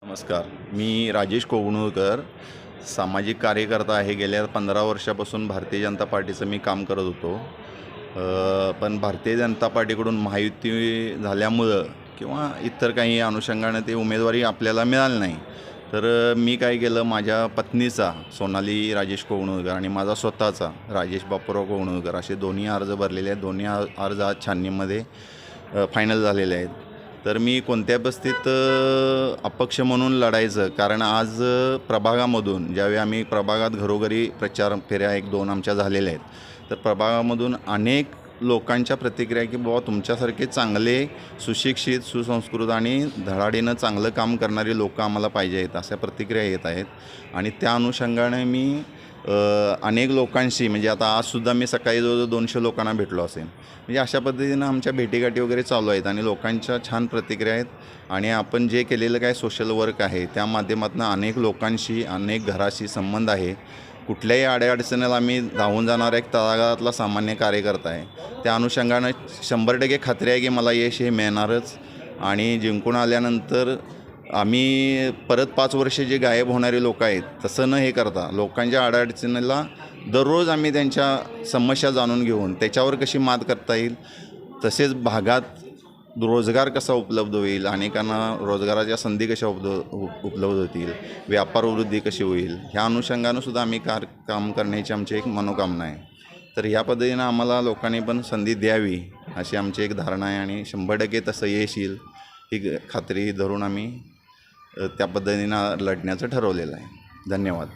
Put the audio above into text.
नमस्कार. मी राजेश कोगणूरकर, सामाजिक कार्यकर्ता आहे. गेल्या 15 वर्षापासून भारतीय जनता पार्टीचं मी काम करत होतो. पण भारतीय जनता पार्टीकडून महायुती झाल्यामुळं किंवा इतर काही अनुषंगानं ते उमेदवारी आपल्याला मिळाली नाही. तर मी काय केलं, माझ्या पत्नीचा सोनाली राजेश कोगणूरकर आणि माझा स्वतःचा राजेश बापूराव कोगणूरकर असे दोन्ही अर्ज भरलेले आहेत. दोन्ही अर्ज आज छाननीमध्ये फायनल झालेले आहेत. तर मी कोणत्या बस्तीत अपक्ष म्हणून लढायचं, कारण आज प्रभागामधून ज्यावेळी आम्ही प्रभागात घरोघरी प्रचार फेऱ्या 1-2 आमच्या झालेल्या आहेत, तर प्रभागामधून अनेक लोकांच्या प्रतिक्रिया की बाबा तुमच्यासारखे चांगले सुशिक्षित सुसंस्कृत आणि धडाडीनं चांगलं काम करणारी लोकं आम्हाला पाहिजे आहेत, अशा प्रतिक्रिया येत आहेत. आणि त्या अनुषंगाने मी अनेक लोकांशी, म्हणजे आता आजसुद्धा मी सकाळी जवळजवळ 200 लोकांना भेटलो असेल. म्हणजे अशा पद्धतीनं आमच्या भेटीगाठी वगैरे चालू आहेत आणि लोकांच्या छान प्रतिक्रिया आहेत. आणि आपण जे केलेलं काय सोशल वर्क आहे त्या माध्यमातून अनेक लोकांशी, अनेक घराशी संबंध आहे. कुठल्याही अडीअडचणीला आम्ही धावून जाणारा एक तळागाळातला सामान्य कार्यकर्ता आहे. त्या अनुषंगानं 100% खात्री आहे की मला यश हे मिळणारच. आणि जिंकून आल्यानंतर आम्ही परत 5 वर्षे जे गायब होणारे लोक आहेत तसं न हे करता लोकांच्या अडचणीला दररोज आम्ही त्यांच्या समस्या जाणून घेऊन त्याच्यावर कशी मात करता येईल, तसेच भागात रोजगार कसा उपलब्ध होईल, अनेकांना रोजगाराच्या संधी कशा उपलब्ध होतील, व्यापार वृद्धी कशी होईल, ह्या अनुषंगानं आम्ही काम करण्याची आमची एक मनोकामना आहे. तर ह्या पद्धतीनं आम्हाला लोकांनी पण संधी द्यावी अशी आमची एक धारणा आहे आणि 100% तसं यश येईल ही खात्री धरून आम्ही त्या पद्धतीनं लढण्याचं ठरवलेलं आहे. धन्यवाद.